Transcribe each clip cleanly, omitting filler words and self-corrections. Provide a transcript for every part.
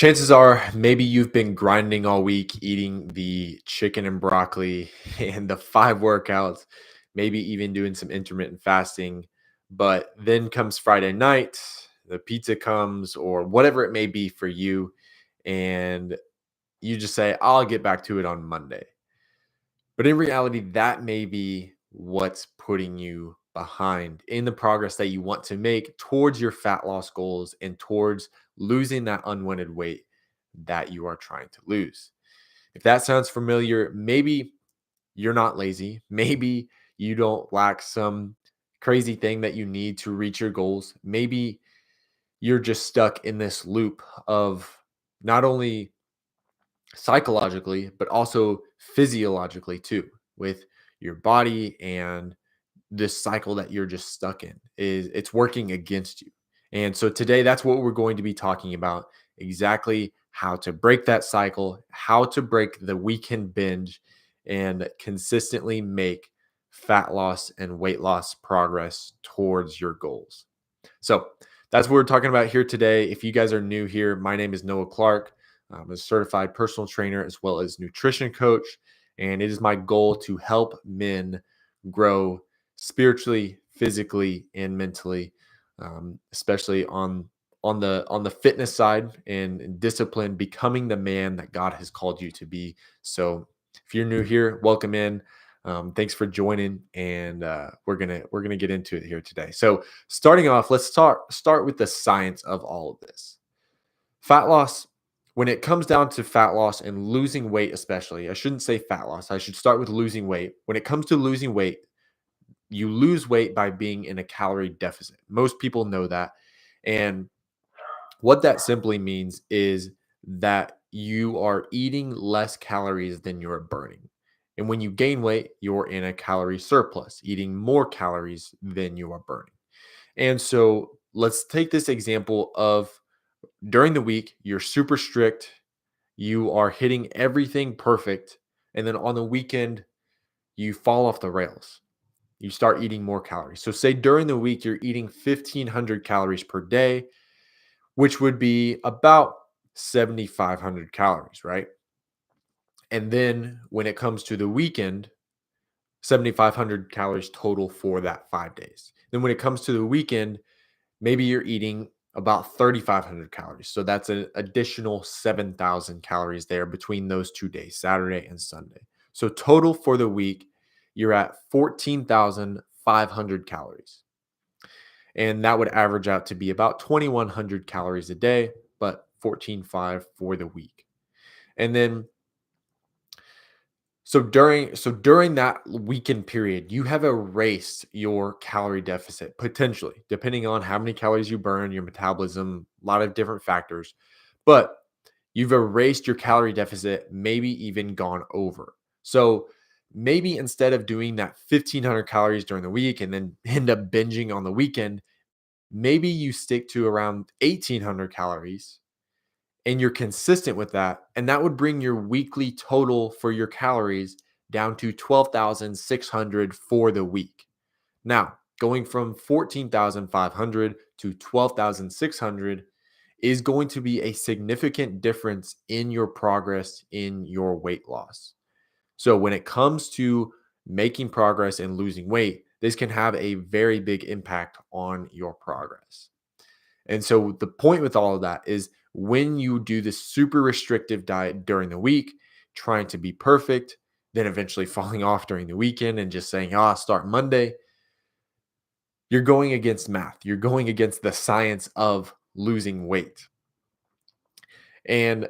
Chances are maybe you've been grinding all week, eating the chicken and broccoli and the 5 workouts, maybe even doing some intermittent fasting. But then comes Friday night, the pizza comes, or whatever it may be for you. And you just say, I'll get back to it on Monday. But in reality, that may be what's putting you behind in the progress that you want to make towards your fat loss goals and towards losing that unwanted weight that you are trying to lose. If that sounds familiar, maybe you're not lazy. Maybe you don't lack some crazy thing that you need to reach your goals. Maybe you're just stuck in this loop of not only psychologically, but also physiologically too, with your body and this cycle that you're just stuck in is it's working against you. And so today that's what we're going to be talking about, exactly how to break that cycle, how to break the weekend binge and consistently make fat loss and weight loss progress towards your goals. So that's what we're talking about here today. If you guys are new here, my name is Noah Clark. I'm a certified personal trainer as well as nutrition coach. And it is my goal to help men grow spiritually, physically, and mentally, especially on the fitness side and discipline, becoming the man that God has called you to be. So if you're new here, welcome in. Thanks for joining, and we're gonna get into it here today. So starting off, let's start with the science of all of this. Fat loss, when it comes down to fat loss and losing weight, especially, I shouldn't say fat loss. I should start with losing weight. When it comes to losing weight, you lose weight by being in a calorie deficit. Most people know that. And what that simply means is that you are eating less calories than you're burning. And when you gain weight, you're in a calorie surplus, eating more calories than you are burning. And so let's take this example of during the week, you're super strict, you are hitting everything perfect. And then on the weekend, you fall off the rails. You start eating more calories. So, say during the week, you're eating 1,500 calories per day, which would be about 7,500 calories, right? And then when it comes to the weekend, 7,500 calories total for that 5 days. Then when it comes to the weekend, maybe you're eating about 3,500 calories. So that's an additional 7,000 calories there between those 2 days, Saturday and Sunday. So total for the week, you're at 14,500 calories. And that would average out to be about 2,100 calories a day, but 14,500 for the week. And then during that weekend period, you have erased your calorie deficit potentially, depending on how many calories you burn, your metabolism, a lot of different factors. But you've erased your calorie deficit, maybe even gone over. So maybe instead of doing that 1,500 calories during the week and then end up binging on the weekend, maybe you stick to around 1,800 calories and you're consistent with that. And that would bring your weekly total for your calories down to 12,600 for the week. Now, going from 14,500 to 12,600 is going to be a significant difference in your progress in your weight loss. So, when it comes to making progress and losing weight, this can have a very big impact on your progress. And so the point with all of that is when you do this super restrictive diet during the week, trying to be perfect, then eventually falling off during the weekend and just saying, I'll start Monday, you're going against math. You're going against the science of losing weight. And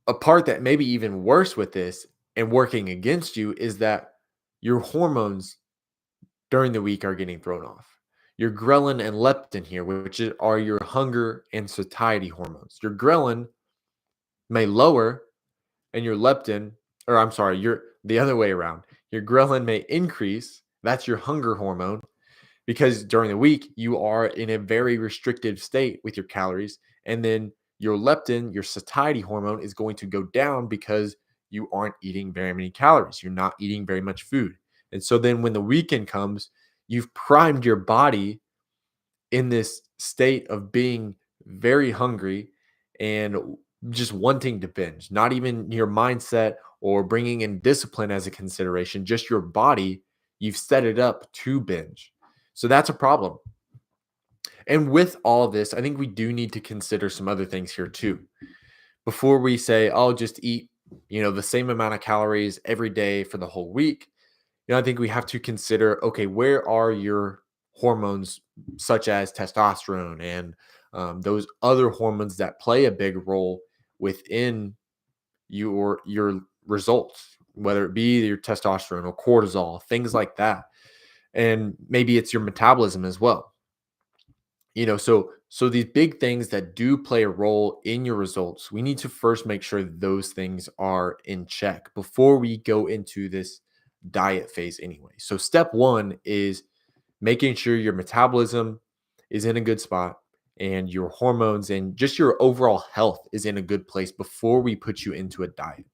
a part that may be even worse with this and working against you is that your hormones during the week are getting thrown off. Your ghrelin and leptin here, which are your hunger and satiety hormones. Your ghrelin may lower and your leptin, or I'm sorry, your the other way around. Your ghrelin may increase. That's your hunger hormone because during the week you are in a very restricted state with your calories, and then your leptin, your satiety hormone, is going to go down because you aren't eating very many calories. You're not eating very much food. And so then when the weekend comes, you've primed your body in this state of being very hungry and just wanting to binge, not even your mindset or bringing in discipline as a consideration, just your body, you've set it up to binge. So that's a problem. And with all this, I think we do need to consider some other things here too. Before we say, "Oh, just eat, the same amount of calories every day for the whole week," I think we have to consider, okay, where are your hormones such as testosterone and those other hormones that play a big role within your results, whether it be your testosterone or cortisol, things like that. And maybe it's your metabolism as well. So these big things that do play a role in your results, we need to first make sure those things are in check before we go into this diet phase anyway. So step 1 is making sure your metabolism is in a good spot and your hormones and just your overall health is in a good place before we put you into a diet.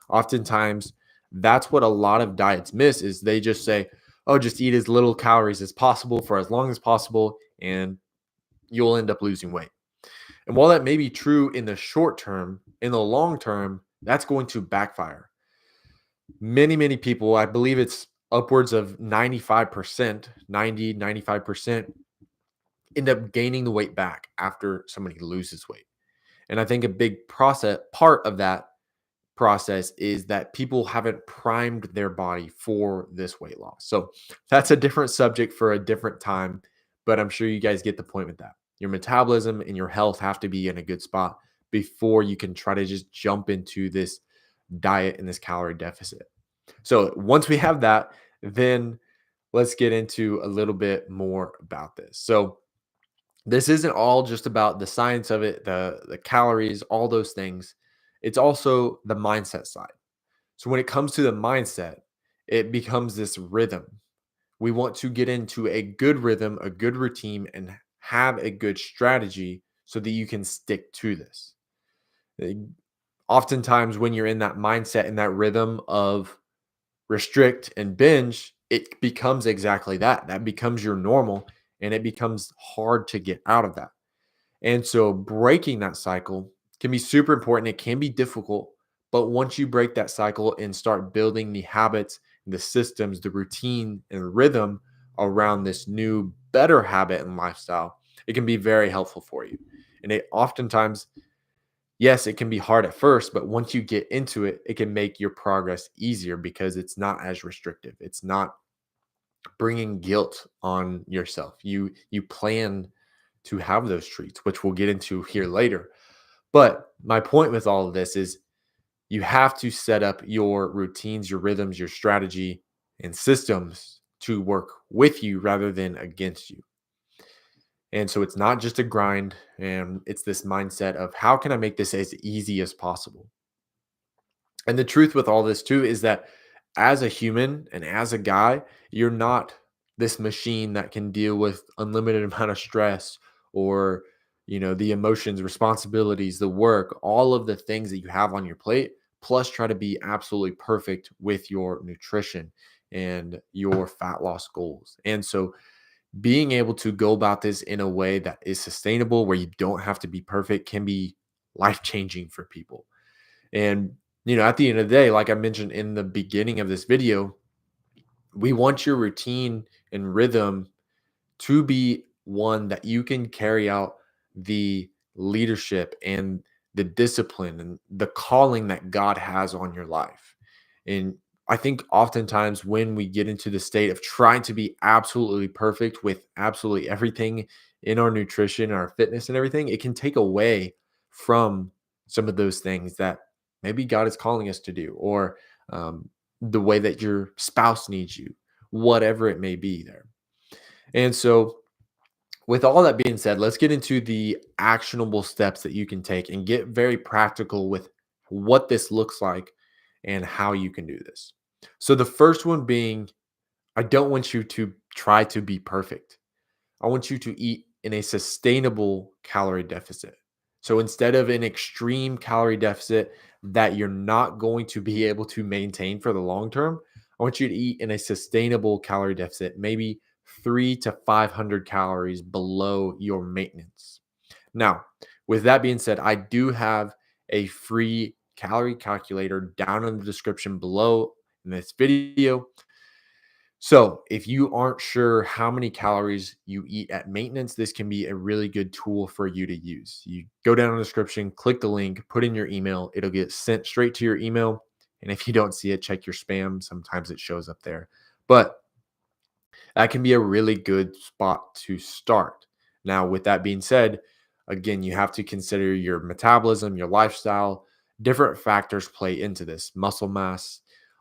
Oftentimes, that's what a lot of diets miss is they just say, "Oh, just eat as little calories as possible for as long as possible and you'll end up losing weight." And while that may be true in the short term, in the long term, that's going to backfire. Many people, I believe it's upwards of 95%, 95% end up gaining the weight back after somebody loses weight. And I think a big process part of that process is that people haven't primed their body for this weight loss. So that's a different subject for a different time, but I'm sure you guys get the point with that. Your metabolism and your health have to be in a good spot before you can try to just jump into this diet and this calorie deficit. So once we have that, then let's get into a little bit more about this. So this isn't all just about the science of it, the calories, all those things. It's also the mindset side. So when it comes to the mindset, it becomes this rhythm. We want to get into a good rhythm, a good routine, and have a good strategy so that you can stick to this. Uh, Oftentimes, when you're in that mindset and that rhythm of restrict and binge, it becomes exactly that. That becomes your normal, and it becomes hard to get out of that. And so breaking that cycle can be super important. It can be difficult, but once you break that cycle and start building the habits, the systems, the routine and rhythm around this new, better habit and lifestyle, it can be very helpful for you. And it oftentimes, yes, it can be hard at first, but once you get into it, it can make your progress easier because it's not as restrictive. It's not bringing guilt on yourself. You plan to have those treats, which we'll get into here later. But my point with all of this is you have to set up your routines, your rhythms, your strategy, and systems to work with you rather than against you. And so it's not just a grind, and it's this mindset of how can I make this as easy as possible? And the truth with all this too is that as a human and as a guy, you're not this machine that can deal with unlimited amount of stress or the emotions, responsibilities, the work, all of the things that you have on your plate, plus try to be absolutely perfect with your nutrition and your fat loss goals. And so being able to go about this in a way that is sustainable where you don't have to be perfect can be life changing for people. And, at the end of the day, like I mentioned in the beginning of this video, we want your routine and rhythm to be one that you can carry out the leadership and the discipline and the calling that God has on your life. And I think oftentimes when we get into the state of trying to be absolutely perfect with absolutely everything in our nutrition, our fitness, and everything, it can take away from some of those things that maybe God is calling us to do, or the way that your spouse needs you, whatever it may be there. And so, with all that being said, let's get into the actionable steps that you can take and get very practical with what this looks like and how you can do this. So, the first one being, I don't want you to try to be perfect. I want you to eat in a sustainable calorie deficit. So, instead of an extreme calorie deficit that you're not going to be able to maintain for the long term, I want you to eat in a sustainable calorie deficit, maybe 3 to 500 calories below your maintenance. Now, With that being said, I do have a free calorie calculator down in the description below in this video. So, if you aren't sure how many calories you eat at maintenance, this can be a really good tool for you to use. You go down in the description, click the link, put in your email, it'll get sent straight to your email. And if you don't see it, check your spam. Sometimes it shows up there. But that can be a really good spot to start. Now, with that being said, again, you have to consider your metabolism, your lifestyle, different factors play into this, muscle mass,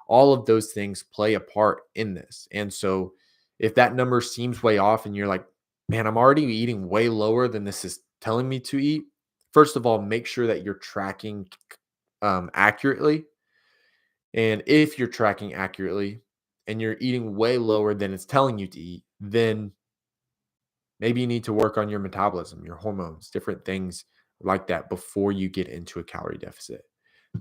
all of those things play a part in this. And so, if that number seems way off and you're like, man, I'm already eating way lower than this is telling me to eat, first of all, make sure that you're tracking accurately. And if you're tracking accurately and you're eating way lower than it's telling you to eat, then maybe you need to work on your metabolism, your hormones, different things like that before you get into a calorie deficit.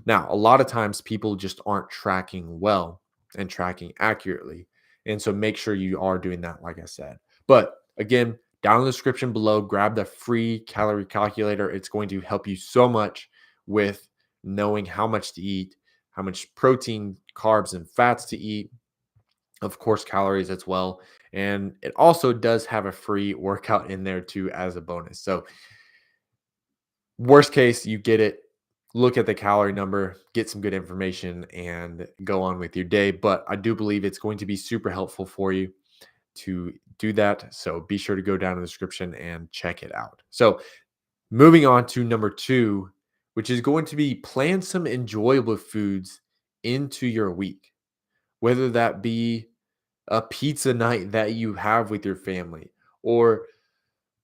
Now, a lot of times people just aren't tracking well and tracking accurately. And so make sure you are doing that, like I said. But again, down in the description below, grab the free calorie calculator. It's going to help you so much with knowing how much to eat, how much protein, carbs, and fats to eat, of course, calories as well. And it also does have a free workout in there too as a bonus. So, worst case, you get it, look at the calorie number, get some good information, and go on with your day. But I do believe it's going to be super helpful for you to do that. So, be sure to go down in the description and check it out. So, moving on to number two, which is going to be plan some enjoyable foods into your week, whether that be a pizza night that you have with your family or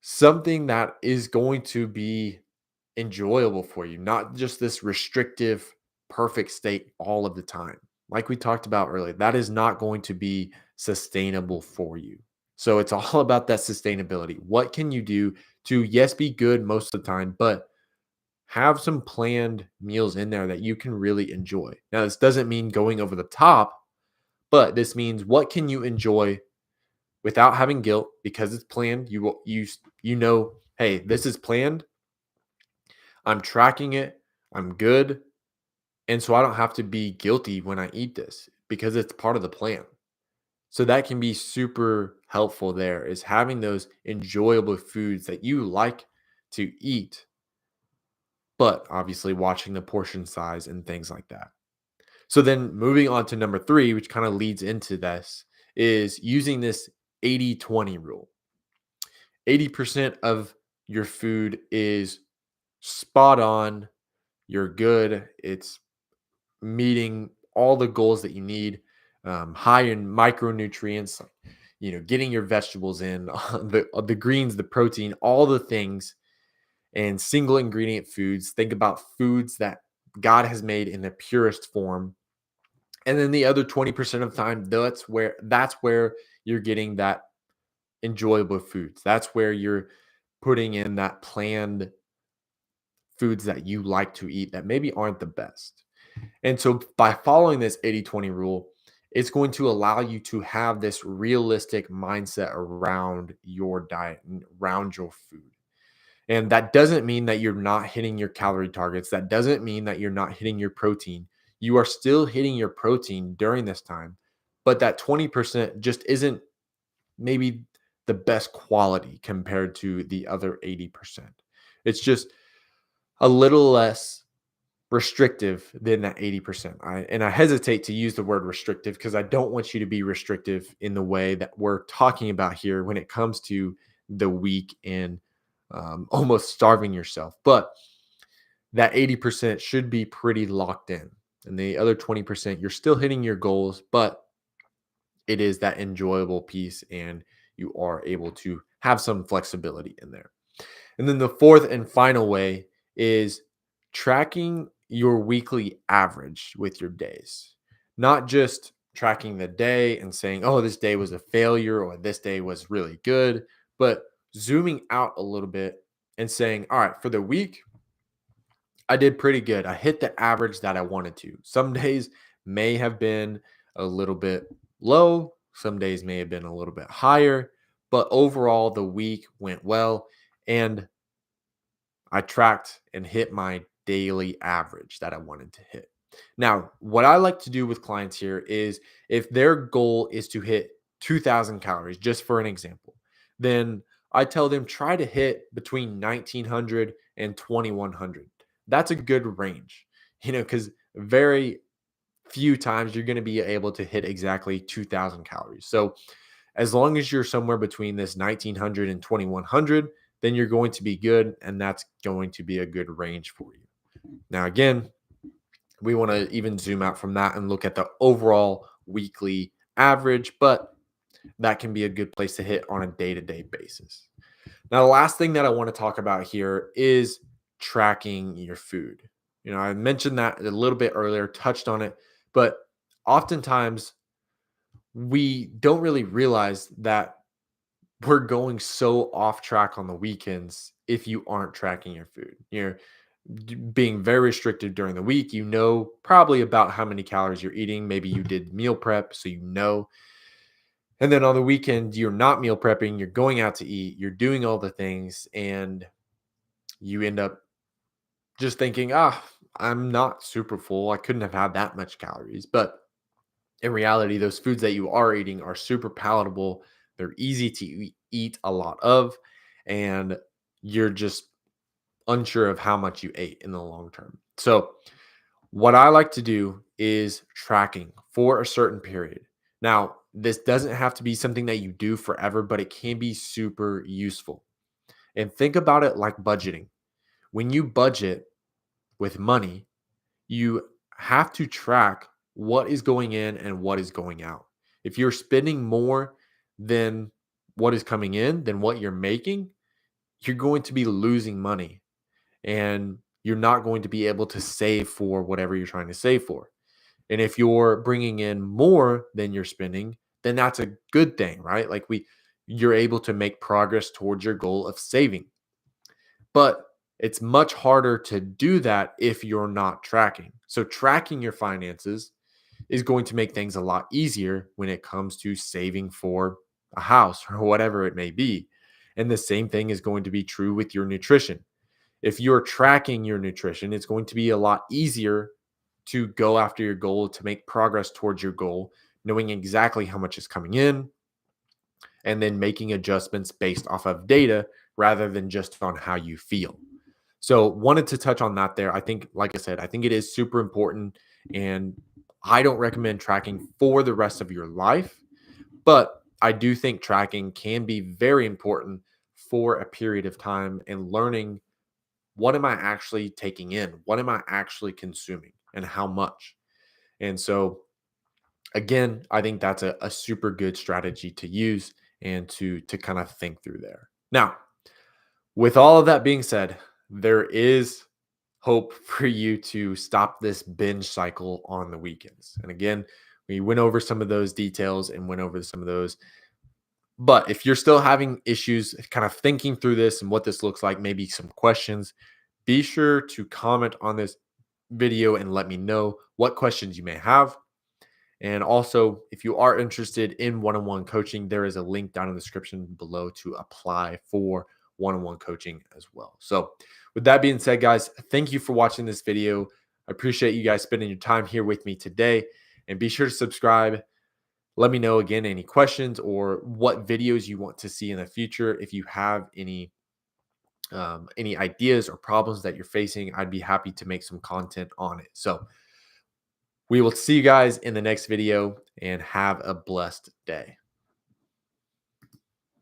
something that is going to be enjoyable for you, not just this restrictive, perfect state all of the time. Like we talked about earlier, that is not going to be sustainable for you. So it's all about that sustainability. What can you do to, yes, be good most of the time, but have some planned meals in there that you can really enjoy. Now, this doesn't mean going over the top, but this means what can you enjoy without having guilt because it's planned. You know, hey, this is planned. I'm tracking it. I'm good. And so I don't have to be guilty when I eat this because it's part of the plan. So that can be super helpful there is having those enjoyable foods that you like to eat, but obviously watching the portion size and things like that. So then moving on to number three, which kind of leads into this, is using this 80-20 rule. 80% of your food is spot on. You're good. It's meeting all the goals that you need, high in micronutrients, like, getting your vegetables in, the greens, the protein, all the things, and single ingredient foods. Think about foods that God has made in the purest form. And then the other 20% of the time, that's where you're getting that enjoyable foods. That's where you're putting in that planned foods that you like to eat that maybe aren't the best. And so by following this 80-20 rule, it's going to allow you to have this realistic mindset around your diet and around your food. And that doesn't mean that you're not hitting your calorie targets. That doesn't mean that you're not hitting your protein. You are still hitting your protein during this time, but that 20% just isn't maybe the best quality compared to the other 80%. It's just a little less restrictive than that 80%. I hesitate to use the word restrictive because I don't want you to be restrictive in the way that we're talking about here when it comes to the week and almost starving yourself. But that 80% should be pretty locked in. And the other 20%, you're still hitting your goals, but it is that enjoyable piece and you are able to have some flexibility in there. And then the fourth and final way is tracking your weekly average with your days, not just tracking the day and saying, oh, this day was a failure or this day was really good, but zooming out a little bit and saying, all right, for the week, I did pretty good. I hit the average that I wanted to. Some days may have been a little bit low, some days may have been a little bit higher, but overall, the week went well. And I tracked and hit my daily average that I wanted to hit. Now, what I like to do with clients here is if their goal is to hit 2,000 calories, just for an example, then I tell them try to hit between 1,900 and 2,100. That's a good range, because very few times you're going to be able to hit exactly 2,000 calories. So as long as you're somewhere between this 1,900 and 2,100, then you're going to be good. And that's going to be a good range for you. Now, again, we want to even zoom out from that and look at the overall weekly average, but that can be a good place to hit on a day-to-day basis. Now, the last thing that I want to talk about here is tracking your food. I mentioned that a little bit earlier, touched on it, but oftentimes we don't really realize that we're going so off track on the weekends if you aren't tracking your food. You're being very restrictive during the week. Probably about how many calories you're eating. Maybe you did meal prep, so And then on the weekend, you're not meal prepping, you're going out to eat, you're doing all the things, and you end up just thinking, I'm not super full. I couldn't have had that much calories. But in reality, those foods that you are eating are super palatable. They're easy to eat a lot of, and you're just unsure of how much you ate in the long term. So, what I like to do is tracking for a certain period. Now, this doesn't have to be something that you do forever, but it can be super useful. And think about it like budgeting. When you budget with money, you have to track what is going in and what is going out. If you're spending more than what is coming in, than what you're making, you're going to be losing money and you're not going to be able to save for whatever you're trying to save for. And if you're bringing in more than you're spending, then that's a good thing, right? You're able to make progress towards your goal of saving. But it's much harder to do that if you're not tracking. So tracking your finances is going to make things a lot easier when it comes to saving for a house or whatever it may be. And the same thing is going to be true with your nutrition. If you're tracking your nutrition, it's going to be a lot easier to go after your goal, to make progress towards your goal, knowing exactly how much is coming in, and then making adjustments based off of data rather than just on how you feel. So, wanted to touch on that there. I think, like I said, I think it is super important. And I don't recommend tracking for the rest of your life, but I do think tracking can be very important for a period of time and learning what am I actually taking in? What am I actually consuming and how much? And so, again, I think that's a super good strategy to use and to kind of think through there. Now, with all of that being said, there is hope for you to stop this binge cycle on the weekends. And again, we went over some of those details and went over some of those. But if you're still having issues kind of thinking through this and what this looks like, maybe some questions, be sure to comment on this video and let me know what questions you may have. And also, if you are interested in one-on-one coaching, there is a link down in the description below to apply for one-on-one coaching as well. So with that being said, guys, thank you for watching this video. I appreciate you guys spending your time here with me today. And be sure to subscribe. Let me know again any questions or what videos you want to see in the future. If you have any ideas or problems that you're facing, I'd be happy to make some content on it. So we will see you guys in the next video and have a blessed day.